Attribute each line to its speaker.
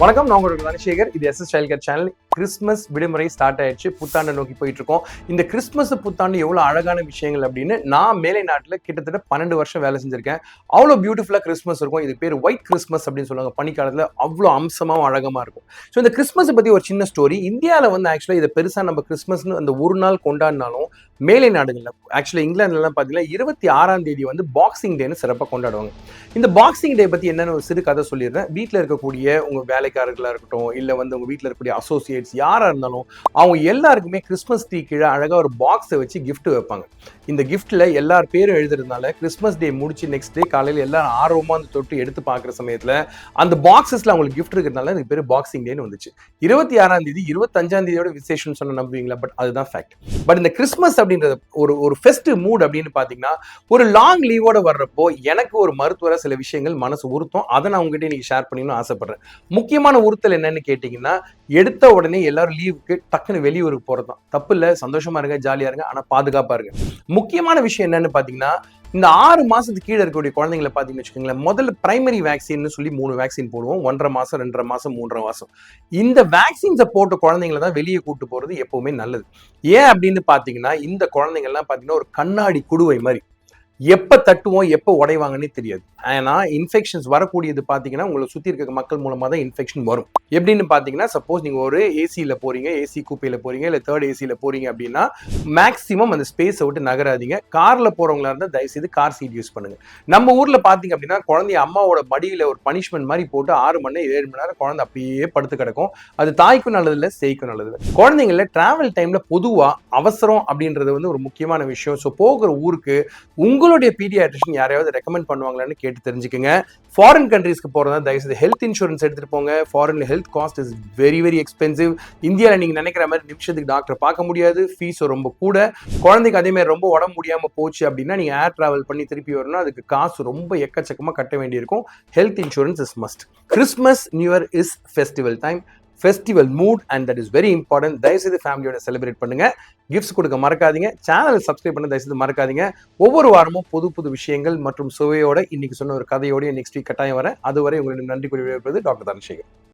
Speaker 1: வணக்கம், நான் உங்களோட தனசேகர். இது SS child care channel. Christmas விடுமுறை ஸ்டார்ட் ஆயிடுச்சு. புத்தாண்டை நோக்கி போயிட்டு இருக்கோம். இந்த கிறிஸ்மஸ் புத்தாண்டு எவ்வளவு அழகான விஷயங்கள் அப்படின்னு நான் மேலை நாட்டுல கிட்டத்தட்ட 12 வருஷம் வேலை செஞ்சிருக்கேன். அவ்வளோ பியூட்டிஃபுல்லா கிறிஸ்மஸ் இருக்கும். இது பேர் ஒயிட் கிறிஸ்மஸ் அப்படின்னு சொல்லுவாங்க. பனிக்காலத்துல அவ்வளோ அம்சமாவும் அழகமா இருக்கும். ஸோ இந்த கிறிஸ்மஸ் பத்தி ஒரு சின்ன ஸ்டோரி. இந்தியாவில் வந்து ஆக்சுவலா இதை பெருசா நம்ம கிறிஸ்மஸ்னு அந்த ஒரு நாள் கொண்டாடினாலும் மேலை நாடுகள்ல ஆக்சுவலா இங்கிலாந்துலாம் பார்த்தீங்கன்னா 26ஆம் தேதி வந்து பாக்ஸிங் டேன்னு சிறப்பாக கொண்டாடுவாங்க. இந்த பாக்ஸிங் டே பத்தி என்னன்னு ஒரு சிறு கதை சொல்லிடுறேன். வீட்டில் இருக்கக்கூடிய உங்க வேலைக்காரர்களா இருக்கட்டும், இல்லை வந்து உங்க வீட்டில் இருக்கக்கூடிய அசோசியேட்ஸ் யாரா இருந்தாலும் அவங்க எல்லாருக்குமே கிறிஸ்மஸ் ட்ரீ கீழே அழகா ஒரு பாக்ஸை வச்சு கிஃப்ட் வைப்பாங்க. இந்த கிஃப்ட்ல எல்லார் பேரும் எழுதுறதுனால கிறிஸ்மஸ் டே முடிச்சு நெக்ஸ்ட் டே காலையில் எல்லாரும் ஆர்வமா அந்த தொட்டு எடுத்து பார்க்குற சமயத்தில் அந்த பாக்ஸஸ்ல அவங்களுக்கு கிஃப்ட் இருக்கிறதுனால இதுக்கு பேர் பாக்ஸிங் டேன்னு வந்துச்சு. 26ஆம் தேதி 25ஆம் தேதியோட விசேஷம் சொன்ன நம்புவீங்களா? பட் அதுதான் ஃபேக்ட். பட் இந்த கிறிஸ்மஸ் அப்படின்றது ஒரு ஃபெஸ்டிவ் மூட் அப்படின்னு பார்த்தீங்கன்னா, ஒரு லாங் லீவோட வர்றப்போ எனக்கு ஒரு மருத்துவர சில விஷயங்கள் மனசு உறுத்தும். அதை நான் உங்ககிட்ட இன்னைக்கு ஷேர் பண்ணணும்னு ஆசைப்படுறேன். முக்கியமான உறுத்தல் என்னன்னு கேட்டீங்கன்னா, எடுத்த உடனே எல்லாரும் லீவுக்கு டக்குன்னு வெளியூருக்கு போறதுதான். தப்பு இல்லை, சந்தோஷமா இருங்க, ஜாலியா இருங்க, ஆனா பாதுகாப்பா இருங்க. முக்கியமான விஷயம் என்னன்னு பாத்தீங்கன்னா, இந்த 6 மாசத்துக்கு கீழே இருக்கக்கூடிய குழந்தைங்களை பாத்தீங்கன்னு வச்சுக்கோங்களேன், முதல்ல பிரைமரி வேக்சின் சொல்லி 3 வேக்சின் போடுவோம். 1.5 மாசம், 2.5 மாசம், 3.5 மாசம். இந்த வேக்சின்ஸை போட்ட குழந்தைங்களை தான் வெளியே கூட்டு போறது எப்பவுமே நல்லது. ஏன் அப்படின்னு பாத்தீங்கன்னா, இந்த குழந்தைங்க எல்லாம் பாத்தீங்கன்னா ஒரு கண்ணாடி குடுவை மாதிரி எப்ப தட்டுவோம் எப்ப உடைவாங்கன்னே தெரியாது. ஏன்னா இன்ஃபெக்ஷன்ஸ் வரக்கூடியது பாத்தீங்கன்னா உங்களை சுத்தி இருக்க மக்கள் மூலமா தான் இன்ஃபெக்ஷன் வரும். எப்படின்னு பாத்தீங்கன்னா, சப்போஸ் நீங்க ஒரு ஏசியில போறீங்க, ஏசி கூப்பையில போறீங்க, இல்ல தேர்ட் ஏசியில போறீங்க அப்படின்னா மேக்சிமம் அந்த ஸ்பேஸை விட்டு நகராதீங்க. கார்ல போறவங்களா இருந்தா தயவு செய்து கார் சீட் யூஸ் பண்ணுங்க. நம்ம ஊர்ல பாத்தீங்க அப்படின்னா குழந்தைய அம்மாவோட மடியில ஒரு பனிஷ்மெண்ட் மாதிரி போட்டு 6 மணி நேரம் 7 மணி நேரம் குழந்தை அப்படியே படுத்து கிடக்கும். அது தாய்க்கும் நல்லது இல்லை, சேய்க்கும் நல்லது இல்லை. குழந்தைங்கள டிராவல் டைம்ல பொதுவா அவசரம் அப்படின்றது வந்து ஒரு முக்கியமான விஷயம். ஸோ போகிற ஊருக்கு உங்களுடைய பீடியாட்ரிஷியன் யாரையாவது ரெக்கமெண்ட் பண்ணுவாங்களான்னு கேட்டு தெரிஞ்சுக்கங்க. ஃபாரின் கண்ட்ரீஸ்க்கு போறதா தயவுசெய்து ஹெல்த் இன்சூரன்ஸ் எடுத்துட்டு போங்க. ஃபாரின்ல health cost is very very expensive. இந்தியாவில் நீங்க நினைக்கிற மாதிரி நிமிஷத்துக்கு டாக்டர் பார்க்க முடியாது, ஃபீஸ் ரொம்ப கூட. குழந்தைக்கு அதே மாதிரி ரொம்ப உடம்பு முடியாம போச்சு அப்படின்னா நீங்க ஏர் டிராவல் பண்ணி திருப்பி வரணும், அதுக்கு காசு ரொம்ப எக்கச்சக்கமா கட்ட வேண்டியிருக்கும். Health insurance is must. Christmas new year is festival time, festival mood, and that is very important. தயவுசெய்து ஃபேமிலியோட செலிப்ரேட் பண்ணுங்க. கிஃப்ட்ஸ் கொடுக்க மறக்காதீங்க. சேனலை சப்ஸ்கிரைப் பண்ண தயவுசெய்து மறக்காதீங்க. ஒவ்வொரு வாரமும் புது புது விஷயங்கள் மற்றும் சுவையோட இன்னைக்கு சொன்ன ஒரு கதையோட நெக்ஸ்ட் வீக் கட்டாயம் வரேன். அதுவரை உங்களிடம் நன்றி கூறி விடைபெறுவது டாக்டர் தனசேகர்.